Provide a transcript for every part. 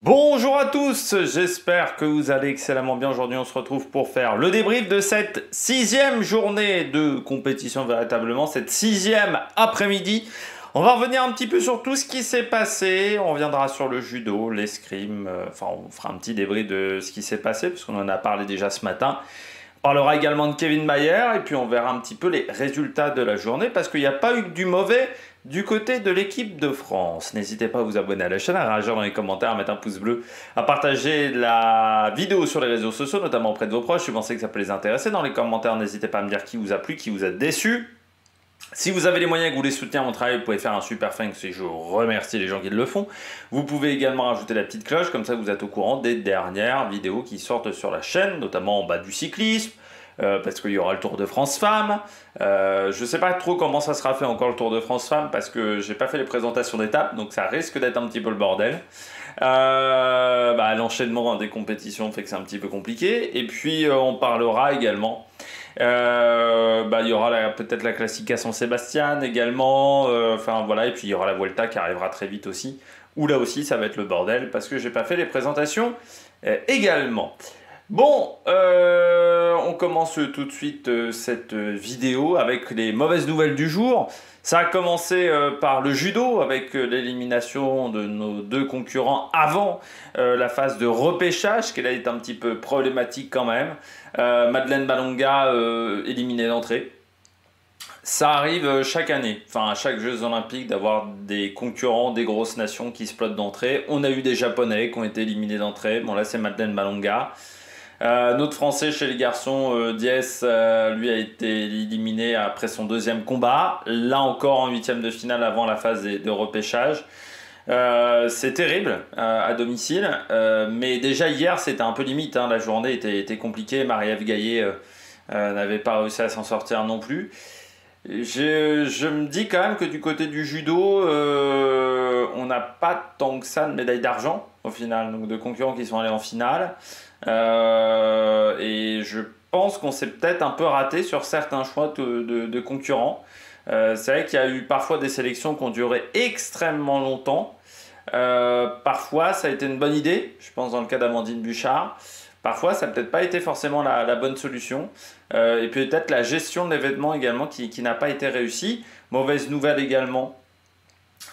Bonjour à tous, j'espère que vous allez excellemment bien. Aujourd'hui, on se retrouve pour faire le débrief de cette 6e journée de compétition véritablement, cette 6e après-midi. On va revenir un petit peu sur tout ce qui s'est passé, on reviendra sur le judo, l'escrime, on fera un petit débrief de ce qui s'est passé, puisqu'on en a parlé déjà ce matin. On parlera également de Kevin Mayer, et puis on verra un petit peu les résultats de la journée, parce qu'il n'y a pas eu que du mauvais du côté de l'équipe de France. N'hésitez pas à vous abonner à la chaîne, à réagir dans les commentaires, à mettre un pouce bleu, à partager la vidéo sur les réseaux sociaux, notamment auprès de vos proches, si vous pensez que ça peut les intéresser. Dans les commentaires, n'hésitez pas à me dire qui vous a plu, qui vous a déçu. Si vous avez les moyens et que vous voulez soutenir mon travail, vous pouvez faire un super thanks et je remercie les gens qui le font. Vous pouvez également rajouter la petite cloche, comme ça vous êtes au courant des dernières vidéos qui sortent sur la chaîne, notamment du cyclisme, parce qu'il y aura le Tour de France Femmes. Je ne sais pas trop comment ça sera fait encore le Tour de France Femmes, parce que j'ai pas fait les présentations d'étapes, donc ça risque d'être un petit peu le bordel. L'enchaînement des compétitions fait que c'est un petit peu compliqué. Et puis on parlera également. Il y aura peut-être la Classica San Sebastian également. Et puis il y aura la Vuelta qui arrivera très vite aussi. Où là aussi ça va être le bordel parce que j'ai pas fait les présentations également. Bon, on commence tout de suite cette vidéo avec les mauvaises nouvelles du jour. Ça a commencé par le judo avec l'élimination de nos deux concurrents avant la phase de repêchage, qui là est un petit peu problématique quand même. Madeleine Balonga éliminée d'entrée. Ça arrive chaque année, à chaque Jeux Olympiques, d'avoir des concurrents, des grosses nations qui se plotent d'entrée. On a eu des Japonais qui ont été éliminés d'entrée. Bon là c'est Madeleine Balonga. Notre Français chez les garçons, Diès, lui a été éliminé après son deuxième combat. Là encore en huitième de finale avant la phase de repêchage. C'est terrible à domicile, mais déjà hier c'était un peu limite, la journée était compliquée. Marie-Ève Gaillet n'avait pas réussi à s'en sortir non plus. Je me dis quand même que du côté du judo, on n'a pas tant que ça de médailles d'argent au final, donc de concurrents qui sont allés en finale. Et je pense qu'on s'est peut-être un peu raté sur certains choix de concurrents. C'est vrai qu'il y a eu parfois des sélections qui ont duré extrêmement longtemps. Parfois ça a été une bonne idée, je pense dans le cas d'Amandine Buchard. Parfois ça n'a peut-être pas été forcément la bonne solution. Et puis peut-être la gestion de l'événement également qui n'a pas été réussie. Mauvaise nouvelle également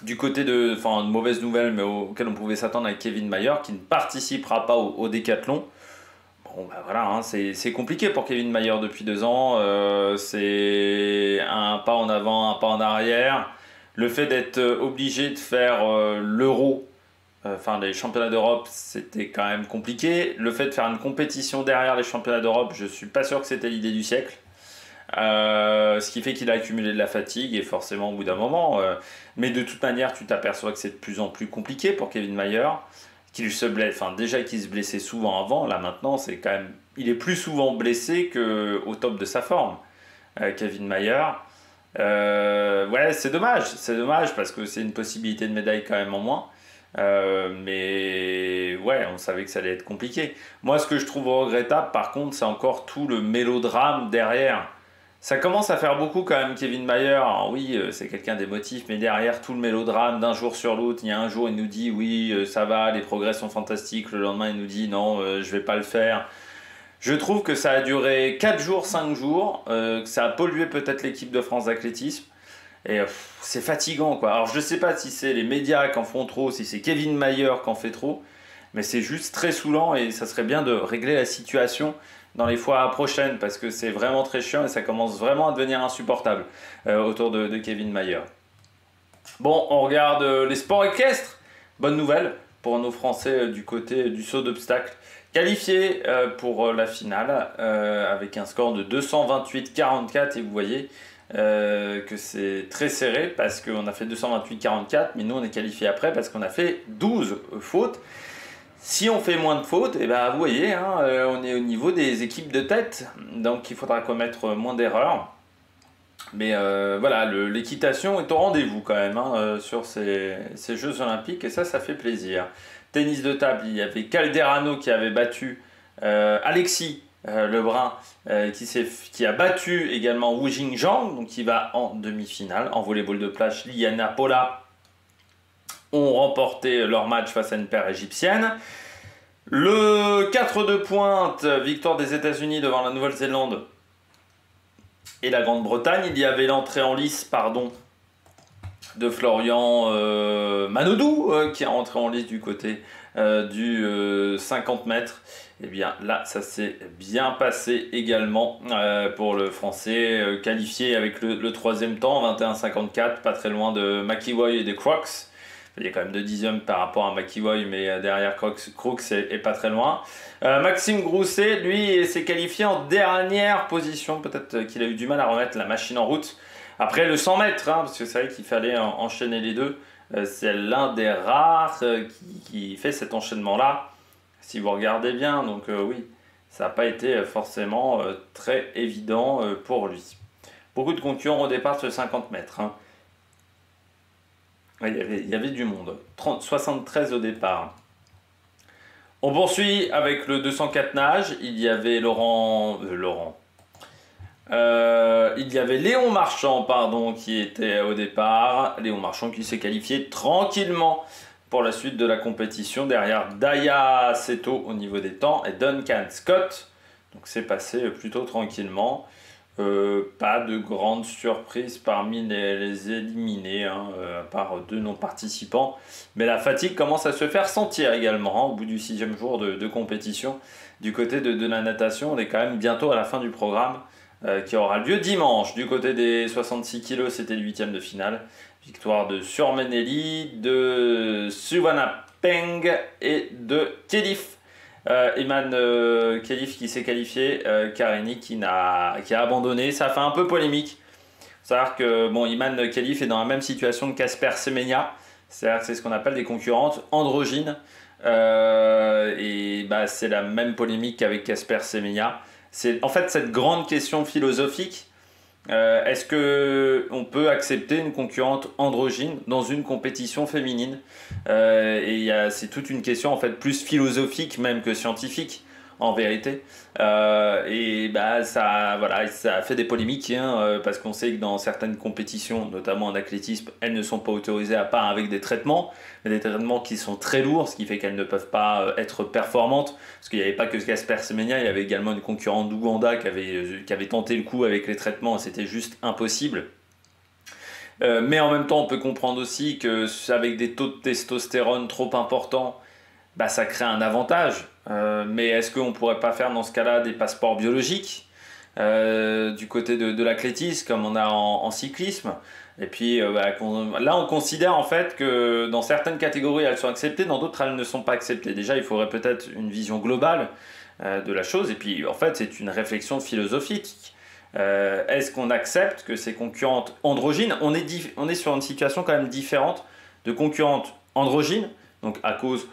du côté de mauvaise nouvelle mais auquel on pouvait s'attendre avec Kevin Mayer qui ne participera pas au décathlon. Bon c'est compliqué pour Kevin Mayer depuis 2 ans. C'est un pas en avant, un pas en arrière. Le fait d'être obligé de faire l'Euro, les championnats d'Europe, c'était quand même compliqué. Le fait de faire une compétition derrière les championnats d'Europe, je suis pas sûr que c'était l'idée du siècle. Ce qui fait qu'il a accumulé de la fatigue et forcément au bout d'un moment. Mais de toute manière, tu t'aperçois que c'est de plus en plus compliqué pour Kevin Mayer. Déjà qu'il se blessait souvent avant, là maintenant, c'est quand même, il est plus souvent blessé qu'au top de sa forme, Kevin Mayer. C'est dommage parce que c'est une possibilité de médaille quand même en moins. Mais on savait que ça allait être compliqué. Moi, ce que je trouve regrettable, par contre, c'est encore tout le mélodrame derrière. Ça commence à faire beaucoup quand même, Kevin Mayer. Alors oui, c'est quelqu'un d'émotif, mais derrière tout le mélodrame d'un jour sur l'autre, il y a un jour il nous dit oui, ça va, les progrès sont fantastiques. Le lendemain, il nous dit non, je vais pas le faire. Je trouve que ça a duré 4 jours, 5 jours, que ça a pollué peut-être l'équipe de France d'athlétisme. Et c'est fatigant quoi. Alors je sais pas si c'est les médias qui en font trop, si c'est Kevin Mayer qui en fait trop, mais c'est juste très saoulant et ça serait bien de régler la situation dans les fois prochaines parce que c'est vraiment très chiant et ça commence vraiment à devenir insupportable autour de Kevin Mayer. Bon, on regarde les sports équestres. Bonne nouvelle pour nos Français du côté du saut d'obstacle. Qualifiés pour la finale avec un score de 228-44 et vous voyez que c'est très serré parce qu'on a fait 228-44 mais nous on est qualifié après parce qu'on a fait 12 fautes. Si on fait moins de fautes, vous voyez, on est au niveau des équipes de tête, donc il faudra commettre moins d'erreurs. Mais l'équitation est au rendez-vous quand même sur ces Jeux Olympiques et ça fait plaisir. Tennis de table, il y avait Calderano qui avait battu Alexis Lebrun qui a battu également Wu Jingjiang, donc qui va en demi-finale. En volleyball de plage, Liana Paula ont remporté leur match face à une paire égyptienne. Le 4 de pointe, victoire des États-Unis devant la Nouvelle-Zélande et la Grande-Bretagne. Il y avait l'entrée en lice, de Florian Manodou, qui est rentré en lice du côté du 50 mètres. Et bien là, ça s'est bien passé également pour le Français, qualifié avec le troisième temps, 21,54, pas très loin de McEvoy et de Crocs. Il y a quand même 2 dixièmes par rapport à McEvoy, mais derrière Crooks est pas très loin. Maxime Grousset, lui, s'est qualifié en dernière position. Peut-être qu'il a eu du mal à remettre la machine en route. Après le 100 mètres, parce que c'est vrai qu'il fallait enchaîner les deux. C'est l'un des rares qui fait cet enchaînement-là. Si vous regardez bien, donc oui, ça n'a pas été forcément très évident pour lui. Beaucoup de concurrents au départ sur 50 mètres. Il y avait du monde. 73 au départ. On poursuit avec le 204 nage. Il y avait il y avait Léon Marchand, qui était au départ. Léon Marchand qui s'est qualifié tranquillement pour la suite de la compétition derrière Daya Seto au niveau des temps et Duncan Scott. Donc c'est passé plutôt tranquillement. Pas de grande surprise parmi les éliminés, à part 2 non-participants. Mais la fatigue commence à se faire sentir également au bout du 6e jour de compétition. Du côté de la natation, on est quand même bientôt à la fin du programme qui aura lieu dimanche. Du côté des 66 kg, c'était le 8e de finale. Victoire de Surmeneli, de Suwana Peng et de Khelif. Iman Khelif qui s'est qualifié, Karini qui a abandonné. Ça a fait un peu polémique. Il faut savoir que Iman Khelif est dans la même situation que Casper Semenya. C'est-à-dire que c'est ce qu'on appelle des concurrentes androgynes. C'est la même polémique qu'avec Casper Semenya. C'est en fait cette grande question philosophique. Est-ce qu'on peut accepter une concurrente androgyne dans une compétition féminine? C'est toute une question en fait plus philosophique même que scientifique en vérité. Ça a fait des polémiques parce qu'on sait que dans certaines compétitions, notamment en athlétisme, elles ne sont pas autorisées à part avec des traitements, mais des traitements qui sont très lourds, ce qui fait qu'elles ne peuvent pas être performantes. Parce qu'il n'y avait pas que Casper Semenya, il y avait également une concurrente d'Ouganda qui avait tenté le coup avec les traitements et c'était juste impossible. Mais en même temps, on peut comprendre aussi qu'avec des taux de testostérone trop importants, ça crée un avantage. Mais est-ce qu'on ne pourrait pas faire dans ce cas-là des passeports biologiques du côté de l'athlétisme comme on a en cyclisme? Et puis là on considère en fait que dans certaines catégories elles sont acceptées, dans d'autres elles ne sont pas acceptées. Déjà il faudrait peut-être une vision globale de la chose et puis en fait c'est une réflexion philosophique. Est-ce qu'on accepte que ces concurrentes androgynes, on est sur une situation quand même différente de concurrentes androgynes, donc à cause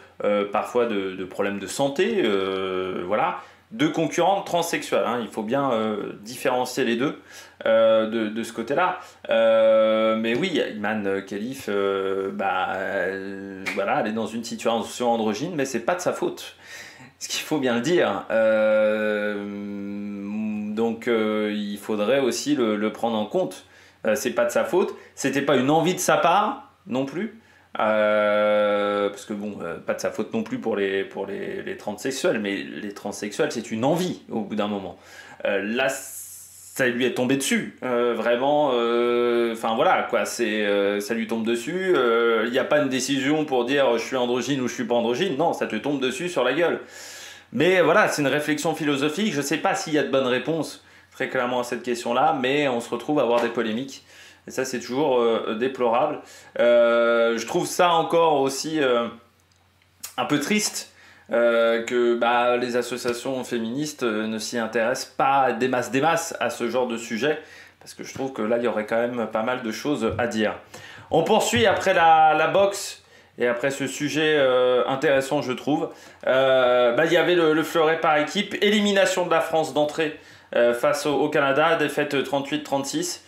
parfois de problèmes de santé, de concurrentes transsexuelles. Il faut bien différencier les deux de ce côté-là. Mais oui, Iman Khelif, elle est dans une situation androgyne, mais c'est pas de sa faute. Ce qu'il faut bien le dire. Donc il faudrait aussi le prendre en compte. C'est pas de sa faute. C'était pas une envie de sa part non plus. Parce que pas de sa faute non plus pour les transsexuels, mais les transsexuels c'est une envie au bout d'un moment. Là ça lui est tombé dessus, vraiment. Ça lui tombe dessus. Il n'y a pas une décision pour dire je suis androgyne ou je suis pas androgyne. Non, ça te tombe dessus sur la gueule. Mais voilà, c'est une réflexion philosophique. Je sais pas s'il y a de bonnes réponses très clairement à cette question-là, mais on se retrouve à avoir des polémiques. Et ça, c'est toujours déplorable. Je trouve ça encore aussi un peu triste que les associations féministes ne s'y intéressent pas des masses à ce genre de sujet. Parce que je trouve que là, il y aurait quand même pas mal de choses à dire. On poursuit après la boxe. Et après ce sujet intéressant, je trouve. Il y avait le fleuret par équipe. Élimination de la France d'entrée face au Canada. Défaite 38-36.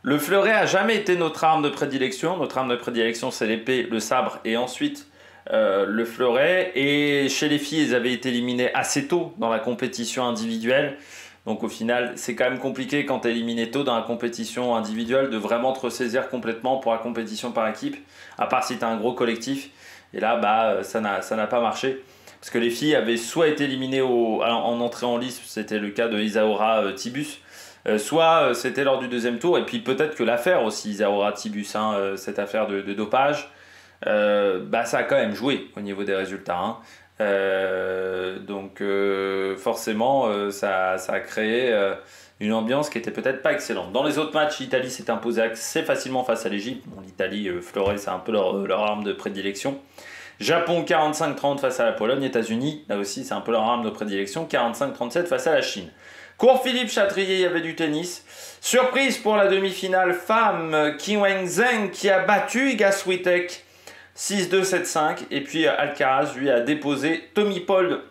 Le fleuret a jamais été notre arme de prédilection. Notre arme de prédilection, c'est l'épée, le sabre et ensuite le fleuret. Et chez les filles, elles avaient été éliminées assez tôt dans la compétition individuelle. Donc au final, c'est quand même compliqué quand tu es éliminé tôt dans la compétition individuelle de vraiment te ressaisir complètement pour la compétition par équipe, à part si tu as un gros collectif. Et là, bah, ça n'a pas marché. Parce que les filles avaient soit été éliminées en entrée en lice, c'était le cas de Isaura Tibus, soit c'était lors du deuxième tour, et puis peut-être que l'affaire aussi, Isaura Tibus, hein, cette affaire de dopage, bah, ça a quand même joué au niveau des résultats. Hein. Donc forcément, ça a créé une ambiance qui était peut-être pas excellente. Dans les autres matchs, l'Italie s'est imposée assez facilement face à l'Égypte. Bon, l'Italie, Florey, c'est un peu leur arme de prédilection. Japon 45-30 face à la Pologne. États-Unis, là aussi, c'est un peu leur arme de prédilection. 45-37 face à la Chine. Cours Philippe Chatrier, il y avait du tennis. Surprise pour la demi-finale femme, Qi Weizheng qui a battu Iga Swiatek 6-2, 7-5. Et puis Alcaraz, lui, a déposé Tommy Paul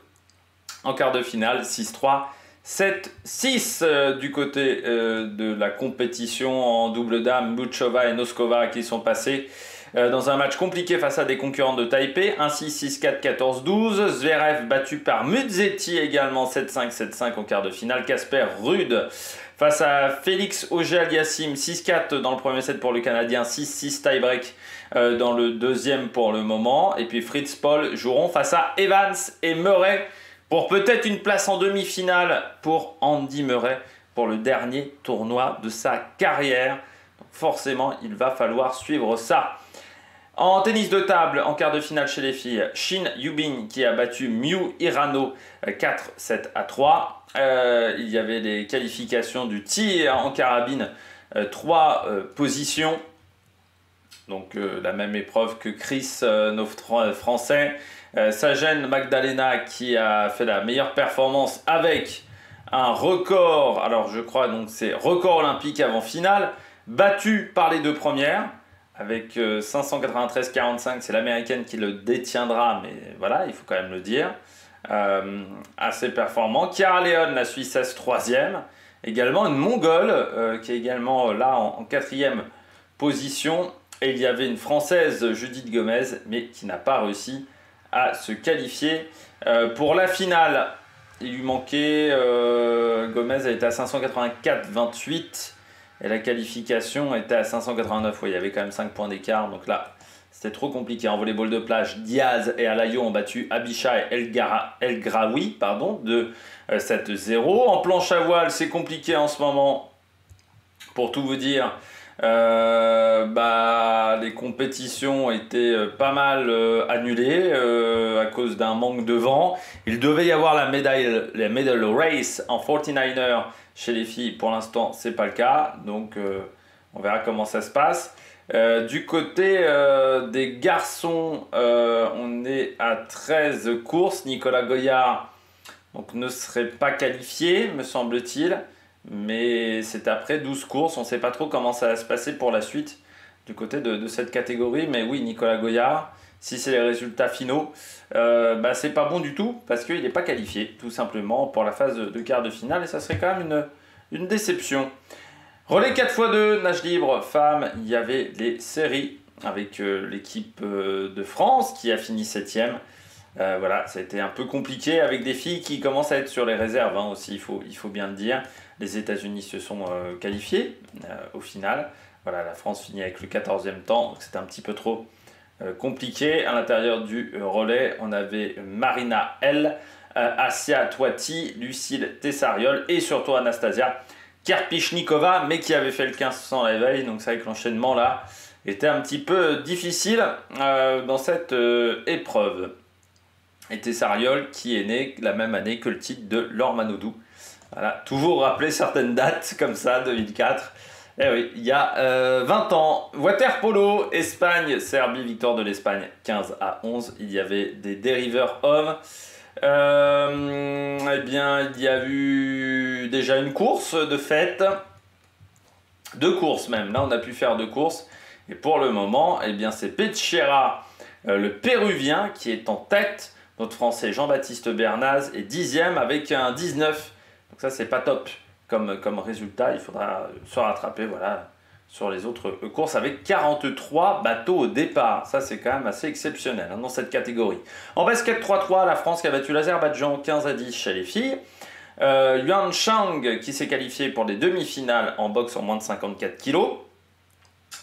en quart de finale 6-3. 7-6 du côté de la compétition en double dame, Muchova et Noskova qui sont passés dans un match compliqué face à des concurrents de Taipei, 1-6, 6-4, 14-12. Zverev battu par Musetti également 7-5, 7-5 en quart de finale. Casper Ruud face à Félix Auger-Aliassime 6-4 dans le premier set pour le Canadien, 6-6 tie-break dans le deuxième pour le moment. Et puis Fritz Paul joueront face à Evans et Murray pour peut-être une place en demi-finale pour Andy Murray pour le dernier tournoi de sa carrière. Donc forcément, il va falloir suivre ça. En tennis de table, en quart de finale chez les filles, Shin Yubin qui a battu Miu Hirano 4-7-3. Il y avait les qualifications du tir en carabine, 3 positions. Donc la même épreuve que Chris, notre français. Sagen Magdalena qui a fait la meilleure performance avec un record, alors je crois donc c'est record olympique avant finale, battu par les deux premières. Avec 593-45, c'est l'américaine qui le détiendra, mais voilà, il faut quand même le dire. Assez performant. Chiara Leon, la Suissesse, 3e. Également une Mongole, qui est également là en 4e position. Et il y avait une Française, Judith Gomez, mais qui n'a pas réussi à se qualifier pour la finale. Il lui manquait, Gomez a été à 584-28. Et la qualification était à 589. Ouais, il y avait quand même 5 points d'écart. Donc là, c'était trop compliqué. En volleyball de plage, Diaz et Alayo ont battu Abisha et El Graoui de 7-0. En planche à voile, c'est compliqué en ce moment. Pour tout vous dire, les compétitions étaient pas mal annulées à cause d'un manque de vent. Il devait y avoir la medal race en 49er chez les filles. Pour l'instant, c'est pas le cas. Donc, on verra comment ça se passe. Du côté des garçons, on est à 13 courses. Nicolas Goyard donc, ne serait pas qualifié, me semble-t-il. Mais c'est après 12 courses. On ne sait pas trop comment ça va se passer pour la suite du côté de cette catégorie. Mais oui, Nicolas Goyard, si c'est les résultats finaux, c'est pas bon du tout parce qu'il n'est pas qualifié, tout simplement, pour la phase de quart de finale. Et ça serait quand même une déception. Relais 4x2, nage libre, femmes, il y avait les séries avec l'équipe de France qui a fini 7e. Voilà, ça a été un peu compliqué avec des filles qui commencent à être sur les réserves hein, aussi, il faut bien le dire. Les États-Unis se sont qualifiés au final. Voilà, la France finit avec le 14e temps, donc c'était un petit peu trop compliqué. À l'intérieur du relais, on avait Marina L, Asia Toiti, Lucille Tessariol et surtout Anastasia Kerpichnikova, mais qui avait fait le 1500 la veille. Donc c'est vrai que l'enchaînement là était un petit peu difficile dans cette épreuve. Et Tessariol qui est né la même année que le titre de Laure Manodou. Voilà, toujours rappeler certaines dates comme ça, 2004. Eh oui, il y a 20 ans. Water polo, Espagne, Serbie, victoire de l'Espagne 15-11. Il y avait des dériveurs hommes. Eh bien, il y a eu déjà une course de fête. 2 courses même. Là, on a pu faire 2 courses. Et pour le moment, eh bien, c'est Petchera, le Péruvien, qui est en tête. Notre Français Jean-Baptiste Bernaz est 10e avec un 19. Donc ça, c'est pas top comme résultat. Il faudra se rattraper voilà, sur les autres courses avec 43 bateaux au départ. Ça, c'est quand même assez exceptionnel hein, dans cette catégorie. En basket 3-3, la France qui a battu l'Azerbaïdjan 15-10 chez les filles. Yuan Chang qui s'est qualifié pour les demi-finales en boxe en moins de 54 kg.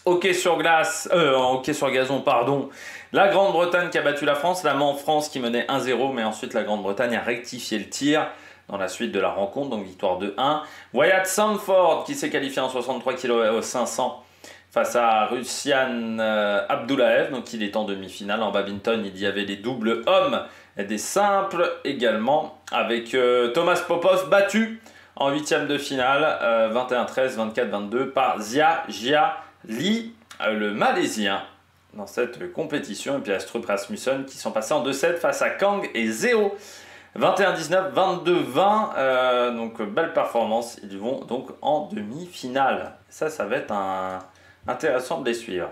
Hockey sur gazon, pardon. La Grande-Bretagne qui a battu la France, la France qui menait 1-0, mais ensuite la Grande-Bretagne a rectifié le tir dans la suite de la rencontre, donc victoire 2-1. Wyatt Sanford qui s'est qualifié en 63 kg 500 face à Russian Abdullaev, donc il est en demi-finale. En badminton, il y avait des doubles hommes et des simples également, avec Thomas Popov battu en huitième de finale, 21-13, 24-22 par Xia Li, le Malaisien, dans cette compétition. Et puis Astrup Rasmussen qui sont passés en 2-7 face à Kang et Zheo. 21-19, 22-20, donc belle performance. Ils vont donc en demi-finale. Ça va être intéressant de les suivre.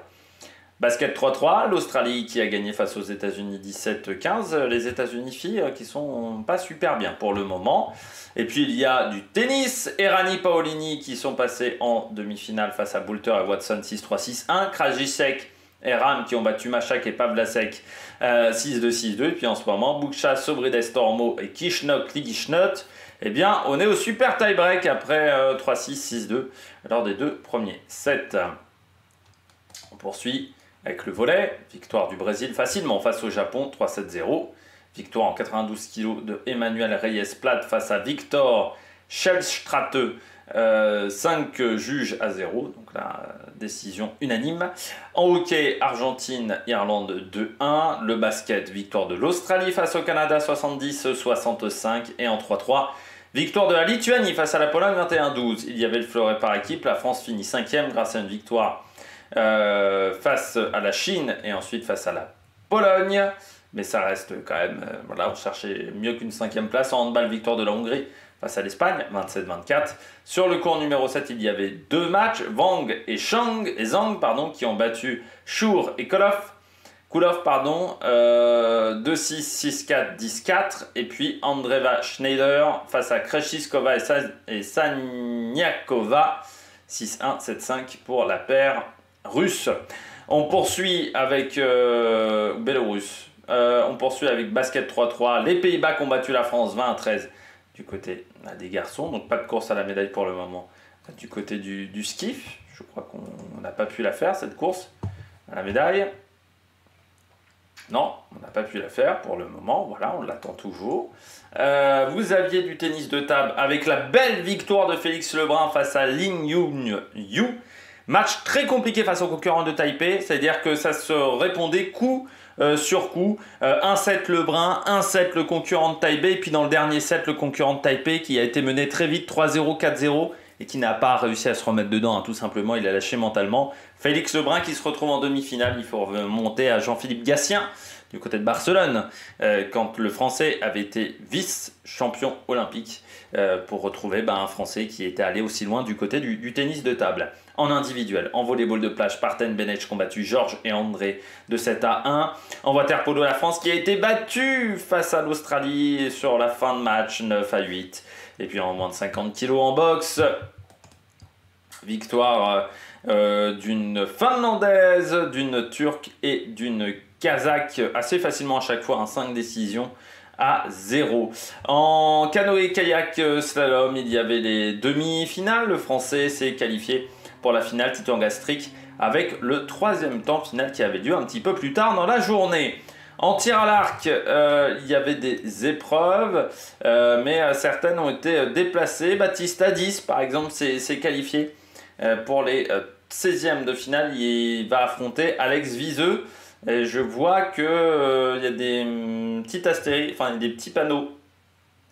Basket 3-3, l'Australie qui a gagné face aux États-Unis 17-15. Les États-Unis filles qui sont pas super bien pour le moment. Et puis il y a du tennis. Errani Paolini qui sont passés en demi-finale face à Boulter et Watson 6-3, 6-1. Krajicek et Ram qui ont battu Machak et Pavlasek 6-2, 6-2. Et puis en ce moment, Buksha, Sobrides, Stormo et Kishnok, Ligishnot. Eh bien, on est au super tie-break après 3-6, 6-2 lors des deux premiers sets. On poursuit avec le volley. Victoire du Brésil facilement face au Japon, 3-7-0. Victoire en 92 kg de Emmanuel Reyes-Plate face à Victor Schellstrate. 5 juges à 0, donc la décision unanime. En hockey, Argentine, Irlande 2-1. Le basket, victoire de l'Australie face au Canada 70-65. Et en 3-3, victoire de la Lituanie face à la Pologne 21-12. Il y avait le fleuret par équipe. La France finit 5e grâce à une victoire face à la Chine et ensuite face à la Pologne. Mais ça reste quand même, voilà, on cherchait mieux qu'une 5e place. En handball, victoire de la Hongrie face à l'Espagne, 27-24. Sur le cours numéro 7, il y avait deux matchs, Zhang, qui ont battu Shur et Kulov, 2-6, 6-4, 10-4. Et puis Andreeva Schneider face à Kreshikova et Saniakova, 6-1, 7-5 pour la paire russe. On poursuit avec Bélarus. On poursuit avec basket 3-3. Les Pays-Bas qui ont battu la France 20-13 du côté des garçons. Donc pas de course à la médaille pour le moment du côté du skiff. Je crois qu'on n'a pas pu la faire, cette course à la médaille. Non, on n'a pas pu la faire pour le moment. Voilà, on l'attend toujours. Vous aviez du tennis de table avec la belle victoire de Félix Lebrun face à Lin Yun-Yu. Match très compliqué face aux concurrents de Taipei, c'est-à-dire que ça se répondait coup sur coup. 1-7 Lebrun, 1-7 le concurrent de Taipei, puis dans le dernier set, le concurrent de Taipei qui a été mené très vite 3-0, 4-0 et qui n'a pas réussi à se remettre dedans, hein, tout simplement, il a lâché mentalement. Félix Lebrun qui se retrouve en demi-finale, il faut remonter à Jean-Philippe Gatien du côté de Barcelone, quand le Français avait été vice-champion olympique, pour retrouver un Français qui était allé aussi loin du côté du tennis de table. En individuel, en volleyball de plage, Parten Benech combattu Georges et André de 7-1. En waterpolo, la France qui a été battue face à l'Australie sur la fin de match, 9-8. Et puis en moins de 50 kg en boxe, victoire d'une Finlandaise, d'une Turque et d'une Kazakh assez facilement à chaque fois, 5 décisions à 0. En canoë-kayak slalom, il y avait les demi-finales. Le Français s'est qualifié pour la finale Titan Gastrique avec le troisième temps final qui avait lieu un petit peu plus tard dans la journée. En tir à l'arc, il y avait des épreuves, mais certaines ont été déplacées. Baptiste Hadis, par exemple, s'est qualifié pour les 16e de finale. Il va affronter Alex Viseux. Et je vois qu'il y a des des petits panneaux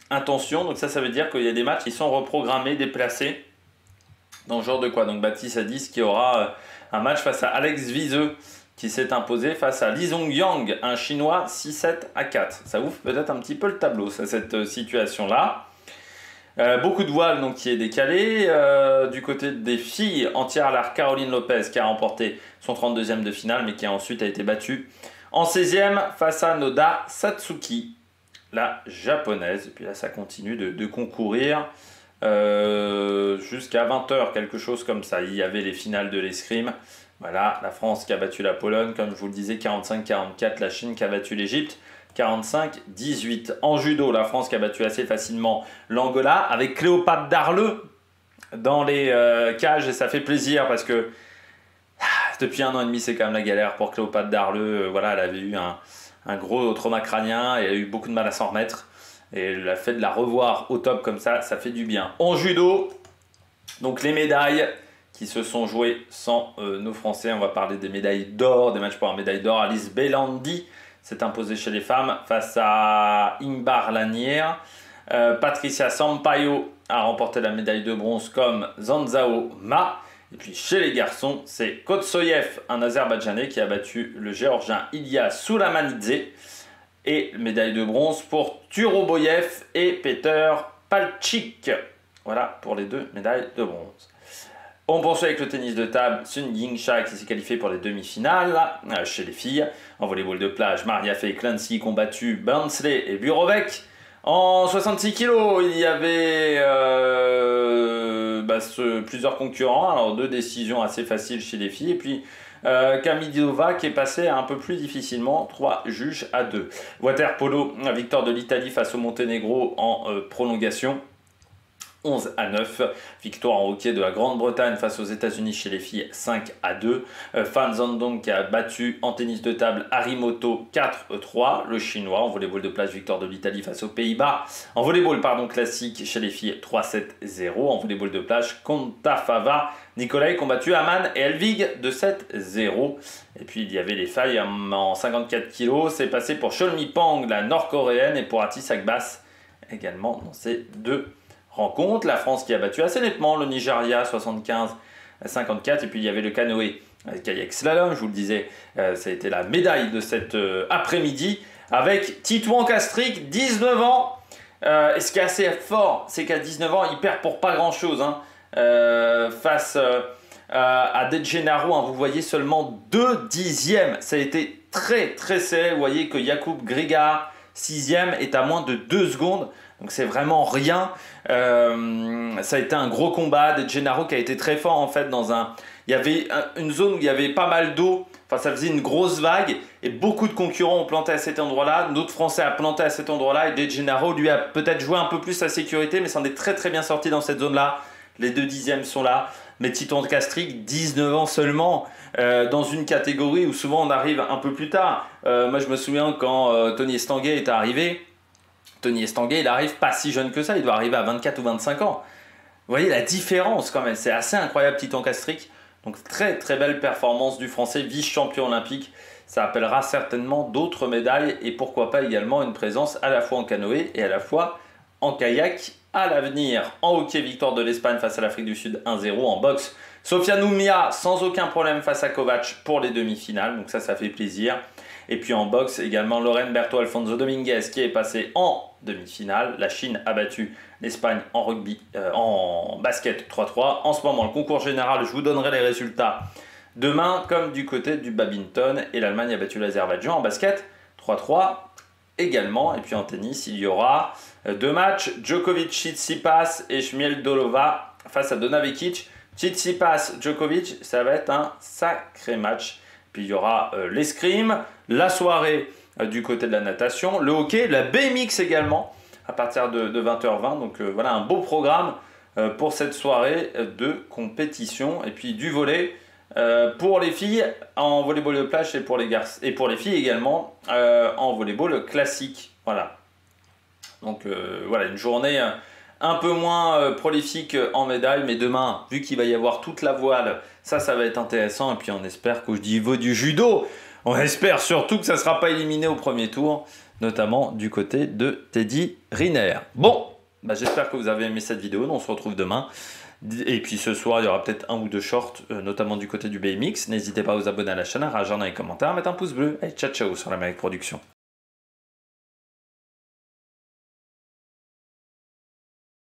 intention. Donc ça veut dire qu'il y a des matchs qui sont reprogrammés, déplacés. Dans ce genre de quoi. Donc Baptiste Hadis qui aura un match face à Alex Viseux qui s'est imposé face à Li Zongyang, un Chinois 6-7-4. Ça ouvre peut-être un petit peu le tableau, cette situation-là. Beaucoup de voile donc, qui est décalé. Du côté des filles, en tir à l'arc, Caroline Lopez qui a remporté son 32e de finale, mais qui ensuite a été battue en 16e face à Noda Satsuki, la japonaise. Et puis là, ça continue de concourir jusqu'à 20h, quelque chose comme ça. Il y avait les finales de l'escrime. Voilà, la France qui a battu la Pologne, comme je vous le disais, 45-44. La Chine qui a battu l'Égypte, 45-18. En judo, la France qui a battu assez facilement l'Angola avec Cléopâtre Darleux dans les cages, et ça fait plaisir parce que depuis 1 an et demi, c'est quand même la galère pour Cléopâtre Darleux. Voilà, elle avait eu un gros trauma crânien et elle a eu beaucoup de mal à s'en remettre. Et le fait de la revoir au top comme ça fait du bien. En judo, donc les médailles qui se sont jouées sans nos Français. On va parler des médailles d'or, des matchs pour la médaille d'or. Alice Belandi s'est imposée chez les femmes face à Ingbar Lanière. Patricia Sampaio a remporté la médaille de bronze comme Zanzao Ma. Et puis chez les garçons, c'est Kotsoyev, un Azerbaïdjanais, qui a battu le Géorgien Ilya Sulamanidze. Et médaille de bronze pour Turoboyev et Peter Palchik. Voilà pour les 2 médailles de bronze. On poursuit avec le tennis de table. Sun Yingxia qui s'est qualifiée pour les demi-finales chez les filles. En volleyball de plage, Maria Fey et Clancy ont battu Barnsley et Burovec. En 66 kg, il y avait plusieurs concurrents. Alors 2 décisions assez faciles chez les filles. Et puis Kamidova qui est passée un peu plus difficilement, 3 juges à 2. Water-polo, victoire de l'Italie face au Monténégro en prolongation. 11-9. Victoire en hockey de la Grande-Bretagne face aux États-Unis chez les filles, 5-2. Fan Zhendong qui a battu en tennis de table Harimoto 4-3. Le chinois en volleyball de plage, victoire de l'Italie face aux Pays-Bas. En volleyball classique chez les filles, 3-7-0. En volleyball de plage, Kontafava Nikolai qui ont battu Aman et Elvig de 7-0. Et puis il y avait les failles en 54 kg. C'est passé pour Cholmi Pang, la nord-coréenne, et pour Atis Agbas également dans ces 2 rencontre. La France qui a battu assez nettement le Nigeria 75-54. Et puis il y avait le canoë kayak slalom, je vous le disais, ça a été la médaille de cet après-midi avec Titouan Castrik, 19 ans. Et ce qui est assez fort, c'est qu'à 19 ans, il perd pour pas grand-chose face à De Gennaro. Vous voyez seulement 2 dixièmes. Ça a été très très serré. Vous voyez que Jakub Griga, 6e, est à moins de 2 secondes. Donc c'est vraiment rien. Ça a été un gros combat. De Gennaro qui a été très fort en fait il y avait une zone où il y avait pas mal d'eau. Enfin, ça faisait une grosse vague et beaucoup de concurrents ont planté à cet endroit-là. Notre Français a planté à cet endroit-là et De Gennaro lui a peut-être joué un peu plus sa sécurité, mais s'en est très très bien sorti dans cette zone-là. Les 2 dixièmes sont là. Mais Titouan Castrik, 19 ans seulement, dans une catégorie où souvent on arrive un peu plus tard. Moi je me souviens quand Tony Estanguet est arrivé. Tony Estanguet, il arrive pas si jeune que ça, il doit arriver à 24 ou 25 ans. Vous voyez la différence quand même, c'est assez incroyable Titouan Castrik. Donc très très belle performance du Français, vice-champion olympique. Ça appellera certainement d'autres médailles et pourquoi pas également une présence à la fois en canoë et à la fois en kayak à l'avenir. En hockey, victoire de l'Espagne face à l'Afrique du Sud 1-0. En boxe, Sofia Noumia sans aucun problème face à Kovac pour les demi-finales, donc ça fait plaisir. Et puis en boxe également, Lorraine Berto Alfonso Dominguez qui est passé en demi-finale. La Chine a battu l'Espagne en rugby, en basket 3-3. En ce moment, le concours général, je vous donnerai les résultats demain, comme du côté du badminton. Et l'Allemagne a battu l'Azerbaïdjan en basket 3-3 également. Et puis en tennis, il y aura 2 matchs. Djokovic, Tsitsipas et Shmieldolova face à Donna Vekic. Tsitsipas, Djokovic, ça va être un sacré match. Puis il y aura l'escrime, la soirée du côté de la natation, le hockey, la BMX également à partir de 20h20. Donc voilà un beau programme pour cette soirée de compétition. Et puis du volley pour les filles en volleyball de plage et pour les garçons et pour les filles également en volleyball classique. Voilà. Donc voilà une journée un peu moins prolifique en médailles, mais demain, vu qu'il va y avoir toute la voile, ça va être intéressant. Et puis on espère qu'au niveau du judo, on espère surtout que ça ne sera pas éliminé au premier tour, notamment du côté de Teddy Riner. Bon, j'espère que vous avez aimé cette vidéo. On se retrouve demain. Et puis ce soir, il y aura peut-être 1 ou 2 shorts, notamment du côté du BMX. N'hésitez pas à vous abonner à la chaîne, à réagir dans les commentaires, à mettre un pouce bleu. Et ciao ciao sur l'Amérique Production.